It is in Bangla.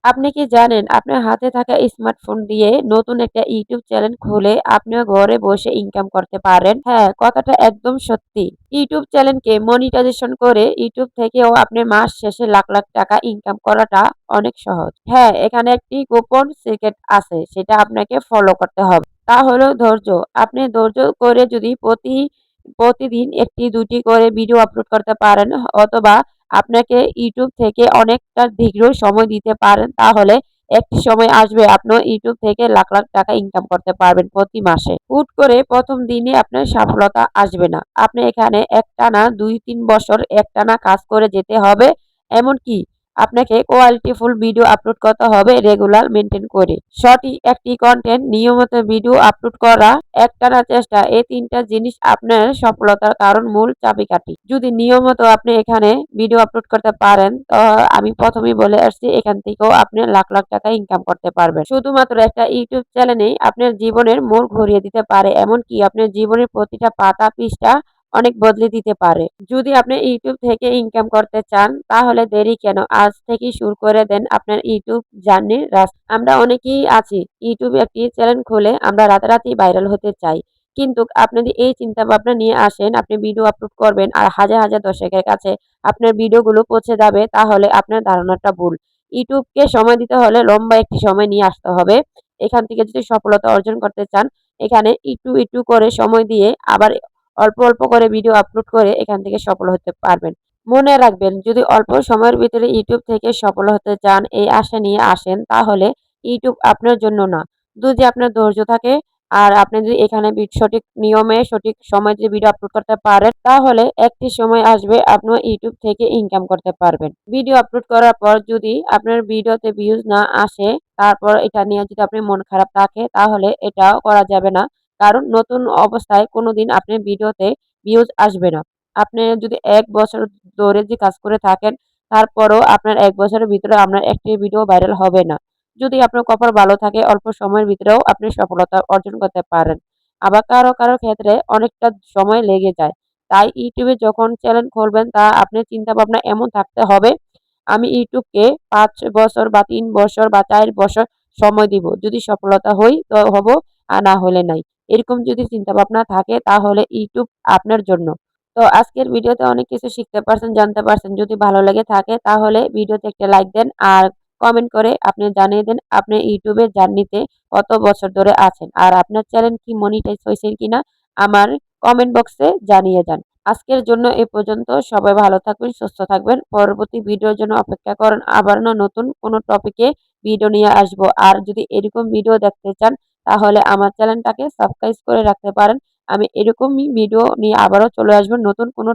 আপনি কি জানেন আপনার হাতে থাকা স্মার্টফোন দিয়ে নতুন একটা ইউটিউব চ্যানেল খুলে আপনিও ঘরে বসে ইনকাম করতে পারেন? হ্যাঁ, কথাটা একদম সত্যি। ইউটিউব চ্যানেলকে মনিটাইজেশন করে ইউটিউব থেকেও আপনি মাস শেষে লাখ, লাখ টাকা ইনকাম করাটা অনেক সহজ। হ্যাঁ, এখানে একটি গোপন সিক্রেট আছে, সেটা আপনাকে ফলো করতে হবে। তা হলো ধৈর্য। আপনি ধৈর্য করে যদি প্রতিদিন ১টি ২টি করে ভিডিও আপলোড করতে পারেন, অথবা আপনাকে ইউটিউব থেকে অনেকটা দীর্ঘ সময় দিতে পারেন, তাহলে একটি সময় আসবে আপনিও ইউটিউব থেকে লাখ, লাখ টাকা ইনকাম করতে পারবেন প্রতি মাসে। হুট করে ১ম দিনে আপনার সফলতা আসবে না। আপনি এখানে একটানা ২-৩ বছর একটানা কাজ করে যেতে হবে। এমনকি আপনাকে কোয়ালিটিফুল ভিডিও আপলোড করতে হবে রেগুলার মেইনটেইন করে। সঠিক একটি কনটেন্ট, নিয়মিত ভিডিও আপলোড করা, একটানা চেষ্টা, এই ৩ টা জিনিস আপনার সফলতার কারণ মূল চাবিকাঠি। যদি নিয়মিত আপনি এখানে ভিডিও আপলোড করতে পারেন, তো আমি ১ম এই বলে আসছি এখান থেকেও আপনি লাখ, লাখ টাকা ইনকাম করতে পারবেন। শুধুমাত্র একটা ইউটিউব চ্যানেলেই আপনার জীবনের মোড় ঘুরিয়ে দিতে পারে। এমনকি আপনার জীবনের প্রতিটা পাতা পৃষ্ঠা অনেক বদলে দিতে পারে। যদি আপনি ইউটিউব থেকে ইনকাম করতে চান, তাহলে দেরি কেন? আজ থেকেই শুরু করে দেন আপনার ইউটিউব জার্নির আমরা অনেকেই আছি ইউটিউবে একটি চ্যানেল খুলে আমরা রাতারাতি ভাইরাল হতে চাই। কিন্তু আপনি যদি এই চিন্তা ভাবনা নিয়ে আসেন, আপনি ভিডিও আপলোড করবেন আর হাজার, হাজার দর্শকের কাছে আপনার ভিডিওগুলো পৌঁছে যাবে, তাহলে আপনার ধারণাটা ভুল। ইউটিউবকে সময় দিতে হলে লম্বা একটি সময় নিয়ে আসতে হবে। এখান থেকে যদি সফলতা অর্জন করতে চান, এখানে একটু, একটু করে সময় দিয়ে আবার অল্প, অল্প করে ভিডিও আপলোড করে এখান থেকে সফল হতে পারবেন। মনে রাখবেন, যদি অল্প সময়ের ভিতরে ইউটিউব থেকে সফল হতে চান এই আশা নিয়ে আসেন, তাহলে ইউটিউব আপনার জন্য না। যদি আপনার ধৈর্য থাকে আর আপনি যদি এখানে সঠিক নিয়মে সঠিক সময়ে যদি ভিডিও আপলোড করতে পারেন, তাহলে একটি সময় আসবে আপনিও ইউটিউব থেকে ইনকাম করতে পারবেন। ভিডিও আপলোড করার পর যদি আপনার ভিডিওতে ভিউজ না আসে, তারপর এটা নিয়ে যদি আপনার মন খারাপ থাকে, তাহলে এটাও করা যাবে না। কারণ নতুন অবস্থায় কোনোদিন আপনার ভিডিওতে ভিউজ আসবে না। আপনি যদি ১ বছর ধরে যে কাজ করে থাকেন, তারপরও আপনার ১ বছরের ভিতরে আপনার একটি ভিডিও ভাইরাল হবে না। যদি আপনার কপাল ভালো থাকে, অল্প সময়ের ভিতরেও আপনি সফলতা অর্জন করতে পারেন। আবার কারো, কারো ক্ষেত্রে অনেকটা সময় লেগে যায়। তাই ইউটিউবে যখন চ্যানেল খুলবেন, তা আপনার চিন্তাভাবনা এমন থাকতে হবে, আমি ইউটিউবকে ৫ বছর বা ৩ বছর বা ৪ বছর সময় দিব। যদি সফলতা হই তো হব, আর না হলে নাই। এরকম যদি চিন্তাভাবনা থাকে, তাহলে ইউটিউব আপনার জন্য। তো আজকের ভিডিওতে অনেক কিছু শিখতে পারছেন, জানতে পারছেন। যদি ভালো লেগে থাকে, তাহলে ভিডিওতে একটা লাইক দেন আর কমেন্ট করে আপনি জানিয়ে দেন আপনি ইউটিউবের জার্নিতে কত বছর ধরে আছেন। আর আপনার চ্যানেল কি মনিটাইজ হয়েছে কিনা আমার কমেন্ট বক্সে জানিয়ে যান। আজকের জন্য এ পর্যন্ত। সবাই ভালো থাকবেন, সুস্থ থাকবেন। পরবর্তী ভিডিওর জন্য অপেক্ষা করেন। আবার নতুন কোনো টপিকে ভিডিও নিয়ে আসবো। আর যদি এরকম ভিডিও দেখতে চান, তাহলে আমার চ্যানেলটাকে সাবস্ক্রাইব করে রাখতে পারেন। আমি এরকমই ভিডিও নিয়ে আবারও চলে আসবো নতুন কোনো